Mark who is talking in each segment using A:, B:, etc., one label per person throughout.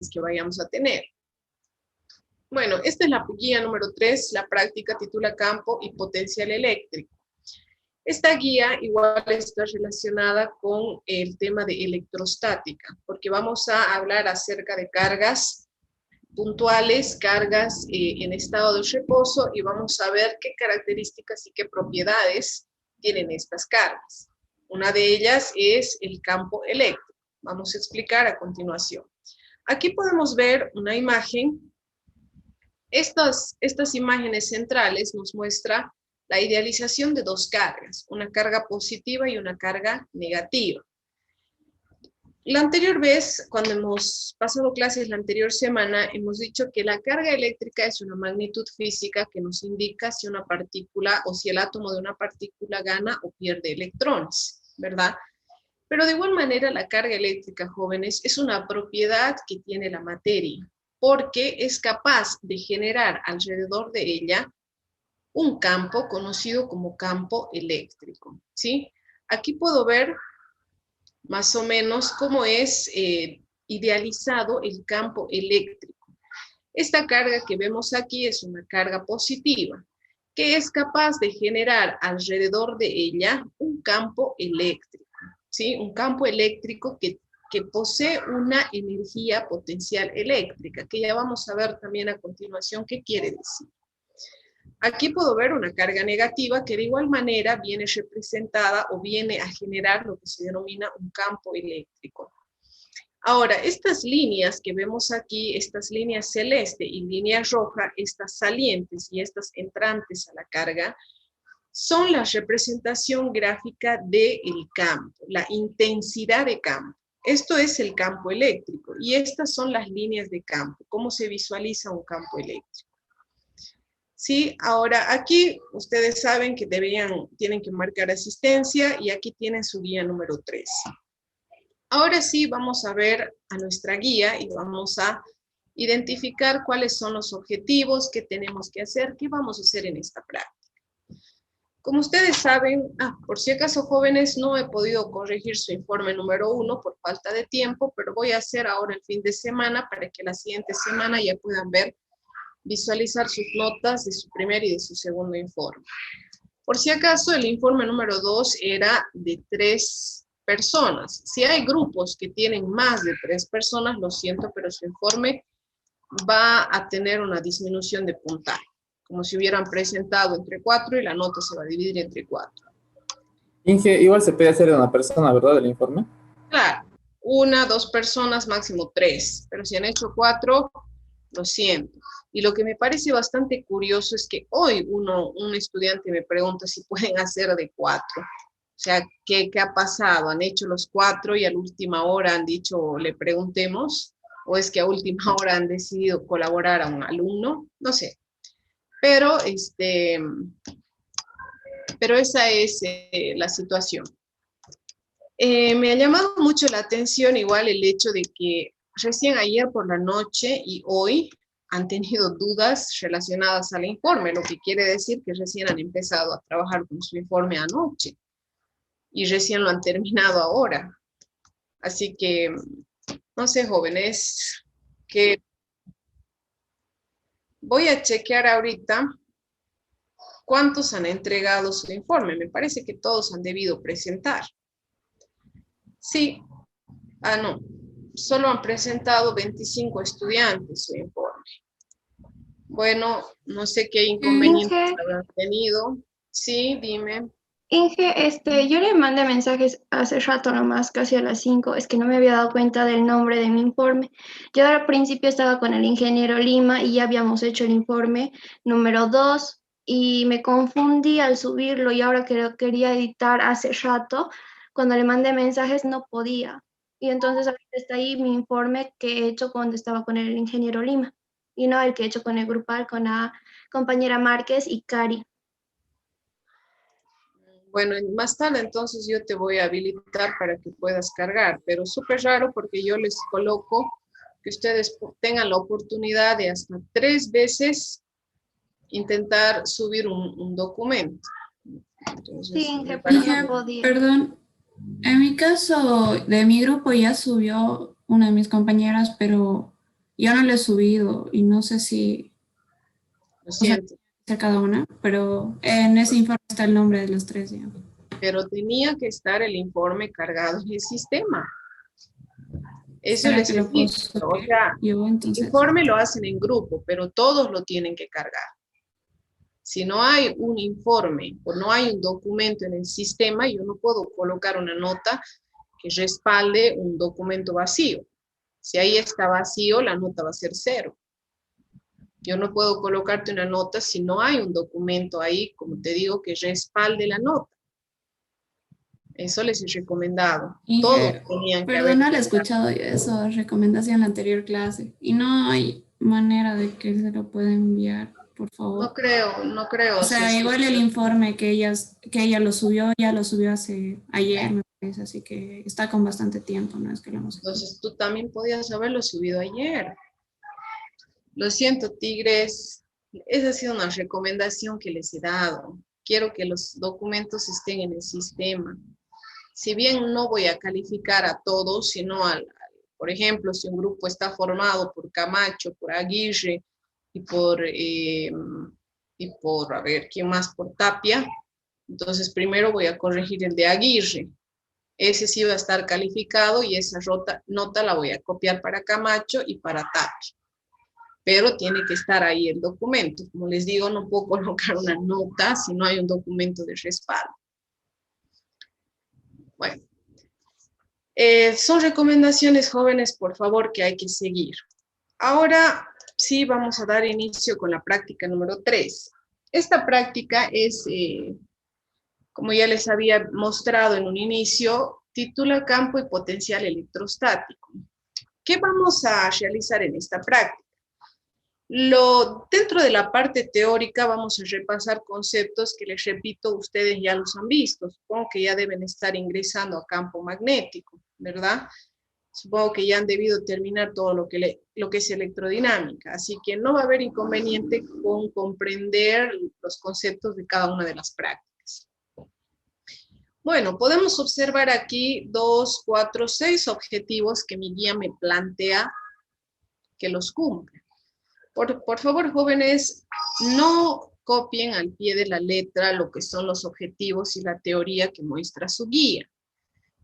A: que vayamos a tener. Bueno, esta es la guía número 3, la práctica titula Campo y Potencial Eléctrico. Esta guía igual está relacionada con el tema de electrostática, porque vamos a hablar acerca de cargas puntuales, cargas en estado de reposo, y vamos a ver qué características y qué propiedades tienen estas cargas. Una de ellas es el campo eléctrico. Vamos a explicar a continuación. Aquí podemos ver una imagen. Estas imágenes centrales nos muestran la idealización de dos cargas, una carga positiva y una carga negativa. La anterior vez, cuando hemos pasado clases la anterior semana, hemos dicho que la carga eléctrica es una magnitud física que nos indica si una partícula o si el átomo de una partícula gana o pierde electrones, ¿verdad? Pero de igual manera la carga eléctrica, jóvenes, es una propiedad que tiene la materia, porque es capaz de generar alrededor de ella un campo conocido como campo eléctrico, ¿sí? Aquí puedo ver más o menos cómo es idealizado el campo eléctrico. Esta carga que vemos aquí es una carga positiva, que es capaz de generar alrededor de ella un campo eléctrico, ¿sí? Un campo eléctrico que posee una energía potencial eléctrica, que ya vamos a ver también a continuación qué quiere decir. Aquí puedo ver una carga negativa que de igual manera viene representada o viene a generar lo que se denomina un campo eléctrico. Ahora, estas líneas que vemos aquí, estas líneas celeste y línea roja, estas salientes y estas entrantes a la carga, son la representación gráfica del campo, la intensidad de campo. Esto es el campo eléctrico y estas son las líneas de campo, cómo se visualiza un campo eléctrico. Sí, ahora aquí ustedes saben que tienen que marcar asistencia y aquí tienen su guía número 3. Ahora sí vamos a ver a nuestra guía y vamos a identificar cuáles son los objetivos, qué tenemos que hacer, qué vamos a hacer en esta práctica. Como ustedes saben, por si acaso jóvenes, no he podido corregir su informe número 1 por falta de tiempo, pero voy a hacer ahora el fin de semana para que la siguiente semana ya puedan visualizar sus notas de su primer y de su segundo informe. Por si acaso, el informe número 2 era de 3 personas. Si hay grupos que tienen más de 3 personas, lo siento, pero su informe va a tener una disminución de puntaje, como si hubieran presentado entre 4 y la nota se va a dividir entre 4.
B: Inge, igual se puede hacer de una persona, ¿verdad, el informe?
A: Claro, 1, 2 personas, máximo 3, pero si han hecho 4, lo siento. Y lo que me parece bastante curioso es que hoy un estudiante me pregunta si pueden hacer de 4. O sea, ¿qué ha pasado? ¿Han hecho los 4 y a la última hora han dicho le preguntemos? ¿O es que a última hora han decidido colaborar a un alumno? No sé. Pero esa es la situación. Me ha llamado mucho la atención igual el hecho de que recién ayer por la noche y hoy han tenido dudas relacionadas al informe, lo que quiere decir que recién han empezado a trabajar con su informe anoche y recién lo han terminado ahora. Así que, no sé, jóvenes, que voy a chequear ahorita cuántos han entregado su informe. Me parece que todos han debido presentar. Sí, no, solo han presentado 25 estudiantes su informe. Bueno, no sé qué inconvenientes habrán tenido. Sí, dime.
C: Inge, yo le mandé mensajes hace rato nomás, casi a las 5, es que no me había dado cuenta del nombre de mi informe. Yo al principio estaba con el ingeniero Lima y ya habíamos hecho el informe número 2 y me confundí al subirlo y ahora que lo quería editar hace rato, cuando le mandé mensajes no podía. Y entonces ahorita está ahí mi informe que he hecho cuando estaba con el ingeniero Lima y no el que he hecho con el grupal, con la compañera Márquez y Cari.
A: Bueno, más tarde entonces yo te voy a habilitar para que puedas cargar, pero súper raro porque yo les coloco que ustedes tengan la oportunidad de hasta 3 veces intentar subir un documento. Entonces,
C: Sí, pero no podía.
D: Perdón, en mi caso de mi grupo ya subió una de mis compañeras, pero Yo no lo he subido y no sé si,
A: Lo
D: o sea,
A: siento,
D: cada una, pero en ese informe está el nombre de los tres, ya.
A: pero tenía que estar el informe cargado en el sistema. Eso
D: ¿Será
A: les
D: que lo puedo
A: explico. O
D: subir
A: sea,
D: yo
A: el
D: entonces?
A: informe lo hacen en grupo, pero todos lo tienen que cargar. Si no hay un informe o no hay un documento en el sistema, yo no puedo colocar una nota que respalde un documento vacío. Si ahí está vacío, la nota va a ser 0. Yo no puedo colocarte una nota si no hay un documento ahí, como te digo, que respalde la nota. Eso les he recomendado. Todos
D: Inge,
A: tenían que haber.
D: perdón, no le he escuchado yo eso, recomendación en la anterior clase. Y no hay manera de que se lo pueda enviar, por favor.
A: No creo.
D: O sea, igual el informe que ella lo subió, ya lo subió ayer, me parece, así que está con bastante tiempo, no es que lo hemos hecho.
A: Entonces tú también podías haberlo subido ayer. Lo siento, tigres. Esa ha sido una recomendación que les he dado. Quiero que los documentos estén en el sistema. Si bien no voy a calificar a todos, sino por ejemplo, si un grupo está formado por Camacho, por Aguirre a ver, ¿quién más? Por Tapia. Entonces primero voy a corregir el de Aguirre. Ese sí va a estar calificado y esa nota la voy a copiar para Camacho y para Tapia. Pero tiene que estar ahí el documento. Como les digo, no puedo colocar una nota si no hay un documento de respaldo. Bueno, son recomendaciones jóvenes, por favor, que hay que seguir. Ahora sí vamos a dar inicio con la práctica número 3. Esta práctica es, como ya les había mostrado en un inicio, titula Campo y Potencial Electrostático. ¿Qué vamos a realizar en esta práctica? Dentro de la parte teórica vamos a repasar conceptos que les repito, ustedes ya los han visto. Supongo que ya deben estar ingresando a campo magnético, ¿verdad? Supongo que ya han debido terminar todo lo que es electrodinámica, así que no va a haber inconveniente con comprender los conceptos de cada una de las prácticas. Bueno, podemos observar aquí 2, 4, 6 objetivos que mi guía me plantea que los cumplen. Por favor, jóvenes, no copien al pie de la letra lo que son los objetivos y la teoría que muestra su guía.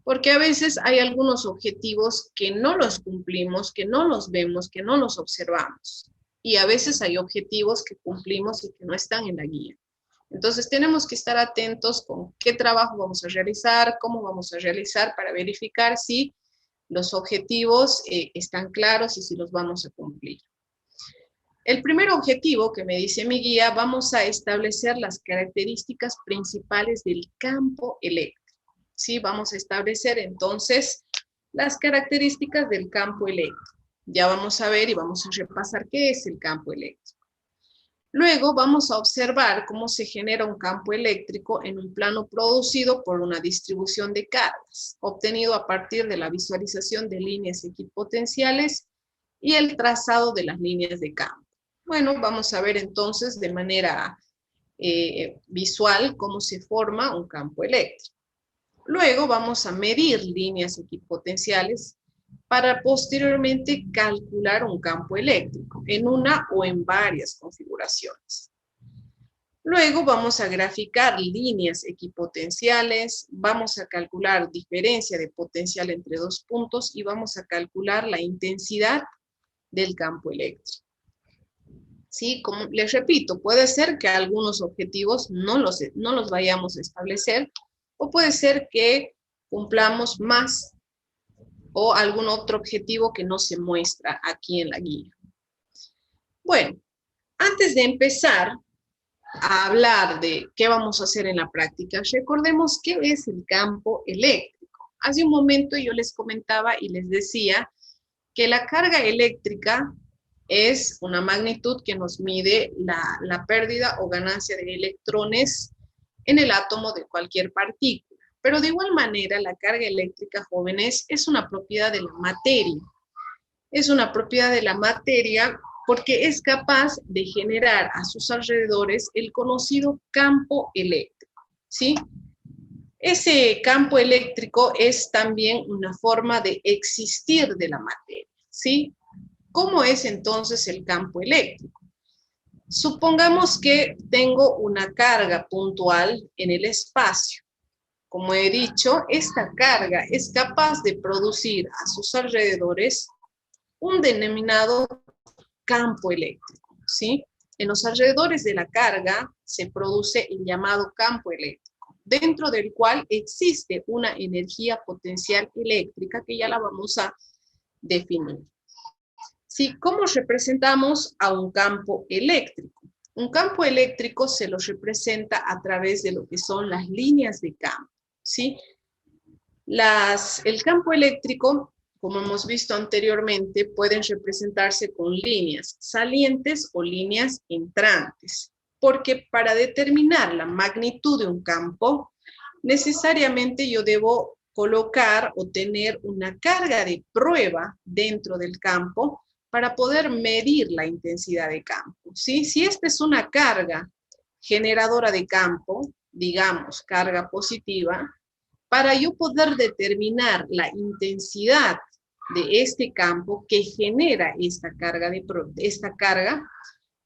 A: Porque a veces hay algunos objetivos que no los cumplimos, que no los vemos, que no los observamos. Y a veces hay objetivos que cumplimos y que no están en la guía. Entonces tenemos que estar atentos con qué trabajo vamos a realizar, cómo vamos a realizar para verificar si los objetivos están claros y si los vamos a cumplir. El primer objetivo que me dice mi guía, vamos a establecer las características principales del campo eléctrico. Sí, vamos a establecer entonces las características del campo eléctrico. Ya vamos a ver y vamos a repasar qué es el campo eléctrico. Luego vamos a observar cómo se genera un campo eléctrico en un plano producido por una distribución de cargas, obtenido a partir de la visualización de líneas equipotenciales y el trazado de las líneas de campo. Bueno, vamos a ver entonces de manera visual cómo se forma un campo eléctrico. Luego vamos a medir líneas equipotenciales para posteriormente calcular un campo eléctrico en una o en varias configuraciones. Luego vamos a graficar líneas equipotenciales, vamos a calcular diferencia de potencial entre dos puntos y vamos a calcular la intensidad del campo eléctrico. ¿Sí? Como les repito, puede ser que algunos objetivos no los vayamos a establecer o puede ser que cumplamos más o algún otro objetivo que no se muestra aquí en la guía. Bueno, antes de empezar a hablar de qué vamos a hacer en la práctica, recordemos qué es el campo eléctrico. Hace un momento yo les comentaba y les decía que la carga eléctrica es una magnitud que nos mide la pérdida o ganancia de electrones en el átomo de cualquier partícula. Pero de igual manera, la carga eléctrica, jóvenes, es una propiedad de la materia. Es una propiedad de la materia porque es capaz de generar a sus alrededores el conocido campo eléctrico, ¿sí? Ese campo eléctrico es también una forma de existir de la materia, ¿sí? ¿Cómo es entonces el campo eléctrico? Supongamos que tengo una carga puntual en el espacio. Como he dicho, esta carga es capaz de producir a sus alrededores un denominado campo eléctrico, ¿sí? En los alrededores de la carga se produce el llamado campo eléctrico, dentro del cual existe una energía potencial eléctrica que ya la vamos a definir. ¿Sí? ¿Cómo representamos a un campo eléctrico? Un campo eléctrico se lo representa a través de lo que son las líneas de campo, ¿sí? El campo eléctrico, como hemos visto anteriormente, pueden representarse con líneas salientes o líneas entrantes, porque para determinar la magnitud de un campo, necesariamente yo debo colocar o tener una carga de prueba dentro del campo para poder medir la intensidad de campo, ¿sí? Si esta es una carga generadora de campo, digamos carga positiva, para yo poder determinar la intensidad de este campo que genera esta carga,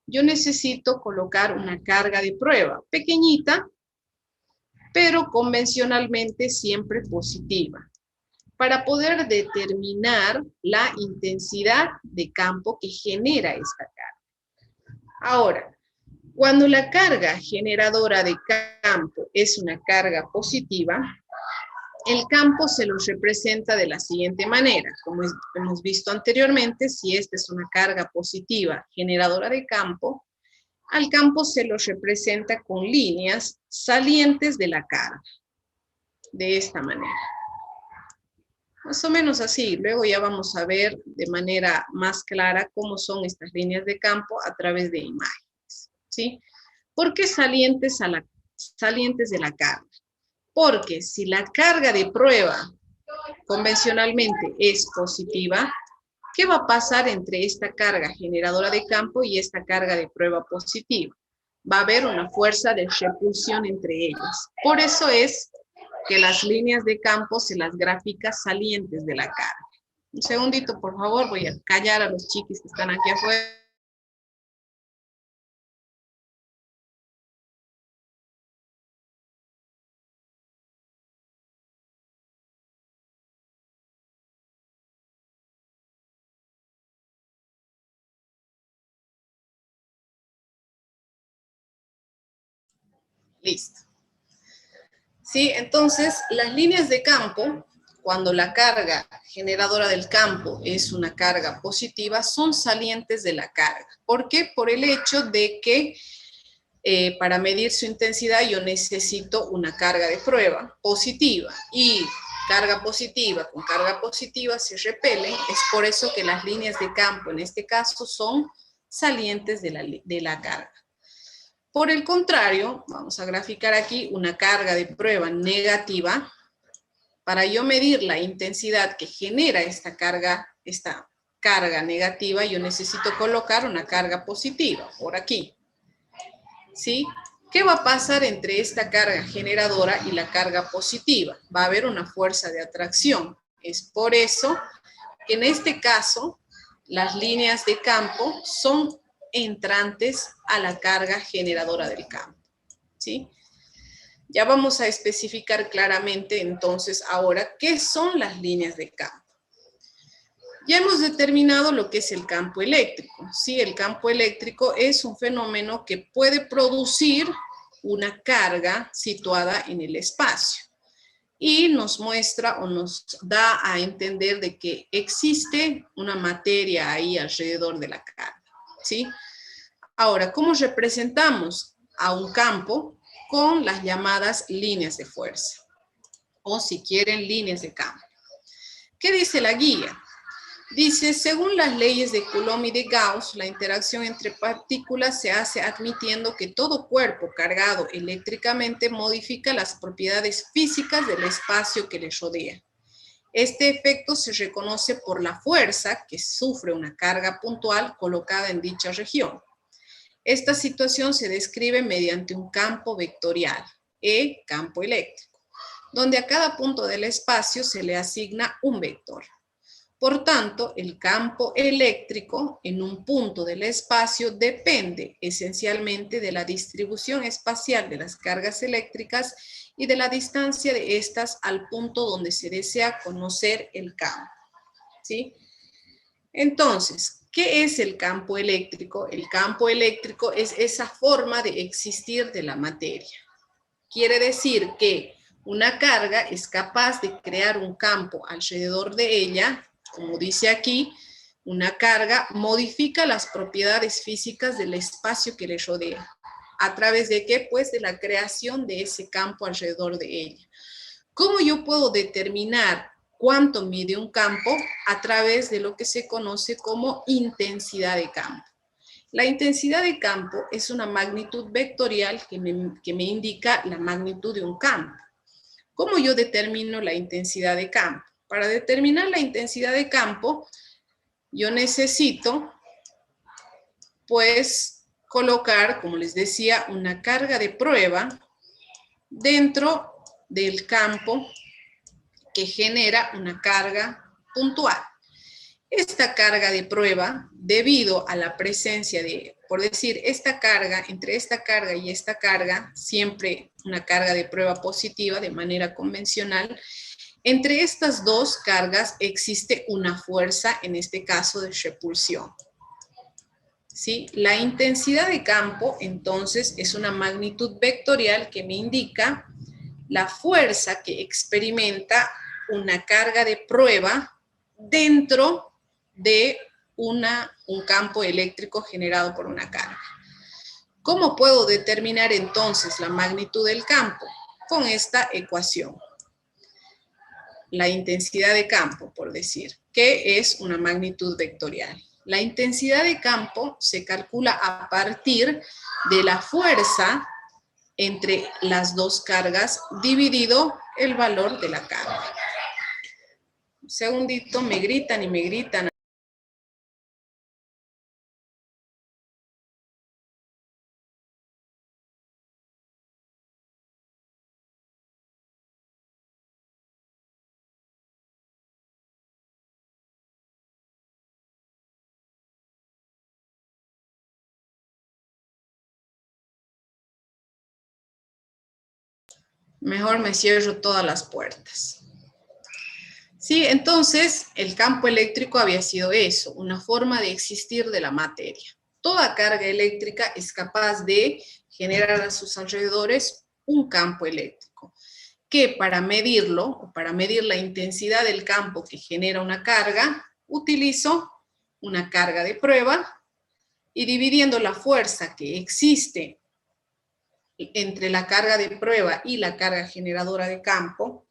A: yo necesito colocar una carga de prueba, pequeñita, pero convencionalmente siempre positiva, para poder determinar la intensidad de campo que genera esta carga. Ahora, cuando la carga generadora de campo es una carga positiva, el campo se lo representa de la siguiente manera. Como hemos visto anteriormente, si esta es una carga positiva generadora de campo, al campo se lo representa con líneas salientes de la carga, de esta manera. Más o menos así. Luego ya vamos a ver de manera más clara cómo son estas líneas de campo a través de imágenes, ¿sí? ¿Por qué salientes de la carga? Porque si la carga de prueba convencionalmente es positiva, ¿qué va a pasar entre esta carga generadora de campo y esta carga de prueba positiva? Va a haber una fuerza de repulsión entre ellas. Por eso es que las líneas de campo se las grafica salientes de la carga. Un segundito, por favor, voy a callar a los chiquis que están aquí afuera. Listo. Sí, entonces las líneas de campo, cuando la carga generadora del campo es una carga positiva, son salientes de la carga. ¿Por qué? Por el hecho de que para medir su intensidad yo necesito una carga de prueba positiva, y carga positiva con carga positiva se repelen. Es por eso que las líneas de campo en este caso son salientes de la carga. Por el contrario, vamos a graficar aquí una carga de prueba negativa. Para yo medir la intensidad que genera esta carga negativa, yo necesito colocar una carga positiva por aquí, ¿sí? ¿Qué va a pasar entre esta carga generadora y la carga positiva? Va a haber una fuerza de atracción. Es por eso que en este caso las líneas de campo son entrantes a la carga generadora del campo, ¿sí? Ya vamos a especificar claramente entonces ahora qué son las líneas de campo. Ya hemos determinado lo que es el campo eléctrico, ¿sí? El campo eléctrico es un fenómeno que puede producir una carga situada en el espacio y nos muestra o nos da a entender de que existe una materia ahí alrededor de la carga, ¿sí? Ahora, ¿cómo representamos a un campo? Con las llamadas líneas de fuerza, o si quieren, líneas de campo. ¿Qué dice la guía? Dice, según las leyes de Coulomb y de Gauss, la interacción entre partículas se hace admitiendo que todo cuerpo cargado eléctricamente modifica las propiedades físicas del espacio que le rodea. Este efecto se reconoce por la fuerza que sufre una carga puntual colocada en dicha región. Esta situación se describe mediante un campo vectorial, campo eléctrico, donde a cada punto del espacio se le asigna un vector. Por tanto, el campo eléctrico en un punto del espacio depende esencialmente de la distribución espacial de las cargas eléctricas y de la distancia de estas al punto donde se desea conocer el campo. ¿Sí? Entonces, ¿qué es el campo eléctrico? El campo eléctrico es esa forma de existir de la materia. Quiere decir que una carga es capaz de crear un campo alrededor de ella. Como dice aquí, una carga modifica las propiedades físicas del espacio que le rodea. ¿A través de qué? Pues de la creación de ese campo alrededor de ella. ¿Cómo yo puedo determinar cuánto mide un campo? A través de lo que se conoce como intensidad de campo. La intensidad de campo es una magnitud vectorial que me indica la magnitud de un campo. ¿Cómo yo determino la intensidad de campo? Para determinar la intensidad de campo, yo necesito, pues, colocar, como les decía, una carga de prueba dentro del campo que genera una carga puntual. Esta carga de prueba, debido a la presencia de, por decir, esta carga, entre esta carga y esta carga, siempre una carga de prueba positiva de manera convencional, entre estas dos cargas existe una fuerza, en este caso de repulsión. ¿Sí? La intensidad de campo, entonces, es una magnitud vectorial que me indica la fuerza que experimenta una carga de prueba dentro de un campo eléctrico generado por una carga. ¿Cómo puedo determinar entonces la magnitud del campo? Con esta ecuación. La intensidad de campo, por decir, que es una magnitud vectorial. La intensidad de campo se calcula a partir de la fuerza entre las dos cargas dividido el valor de la carga. Un segundito, me gritan y me gritan. Mejor me cierro todas las puertas. Sí, entonces el campo eléctrico había sido eso, una forma de existir de la materia. Toda carga eléctrica es capaz de generar a sus alrededores un campo eléctrico, que para medirlo, o para medir la intensidad del campo que genera una carga, utilizo una carga de prueba y dividiendo la fuerza que existe entre la carga de prueba y la carga generadora de campo,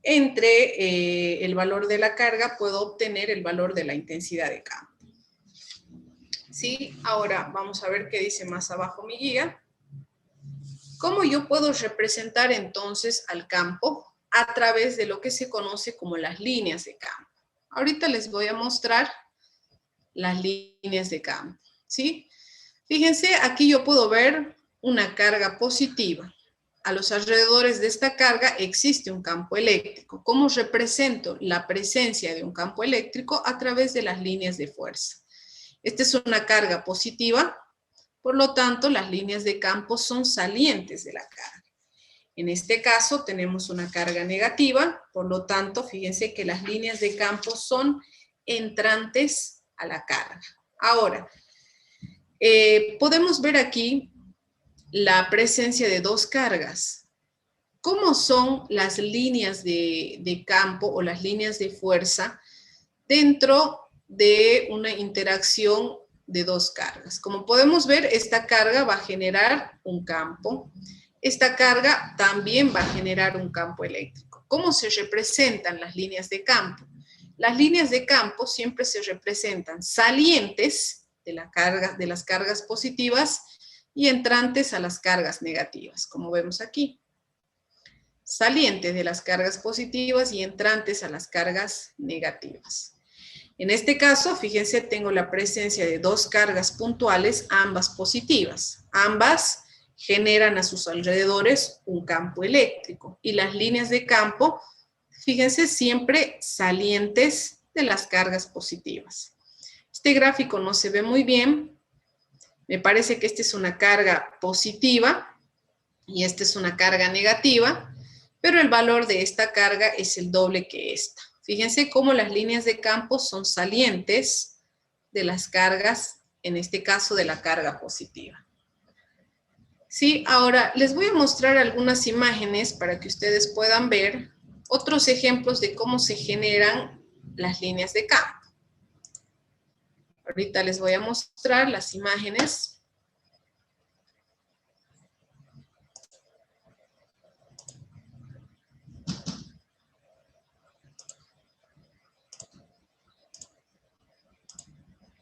A: entre el valor de la carga puedo obtener el valor de la intensidad de campo. ¿Sí? Ahora vamos a ver qué dice más abajo mi guía. ¿Cómo yo puedo representar entonces al campo? A través de lo que se conoce como las líneas de campo. Ahorita les voy a mostrar las líneas de campo. ¿Sí? Fíjense, aquí yo puedo ver una carga positiva. A los alrededores de esta carga existe un campo eléctrico. ¿Cómo represento la presencia de un campo eléctrico? A través de las líneas de fuerza. Esta es una carga positiva, por lo tanto, las líneas de campo son salientes de la carga. En este caso tenemos una carga negativa, por lo tanto, fíjense que las líneas de campo son entrantes a la carga. Ahora, podemos ver aquí la presencia de dos cargas. ¿Cómo son las líneas de campo o las líneas de fuerza dentro de una interacción de dos cargas? Como podemos ver, esta carga va a generar un campo. Esta carga también va a generar un campo eléctrico. ¿Cómo se representan las líneas de campo? Las líneas de campo siempre se representan salientes de las cargas positivas y entrantes a las cargas negativas, como vemos aquí. Salientes de las cargas positivas y entrantes a las cargas negativas. En este caso, fíjense, tengo la presencia de dos cargas puntuales, ambas positivas. Ambas generan a sus alrededores un campo eléctrico. Y las líneas de campo, fíjense, siempre salientes de las cargas positivas. Este gráfico no se ve muy bien. Me parece que esta es una carga positiva y esta es una carga negativa, pero el valor de esta carga es el doble que esta. Fíjense cómo las líneas de campo son salientes de las cargas, en este caso de la carga positiva. Sí, ahora les voy a mostrar algunas imágenes para que ustedes puedan ver otros ejemplos de cómo se generan las líneas de campo. Ahorita les voy a mostrar las imágenes.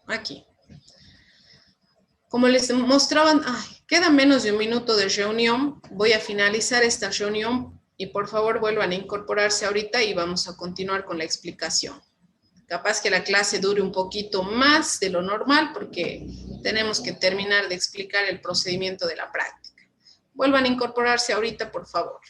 A: Aquí. Como les mostraban, queda menos de un minuto de reunión. Voy a finalizar esta reunión y por favor vuelvan a incorporarse ahorita y vamos a continuar con la explicación. Capaz que la clase dure un poquito más de lo normal porque tenemos que terminar de explicar el procedimiento de la práctica. Vuelvan a incorporarse ahorita, por favor.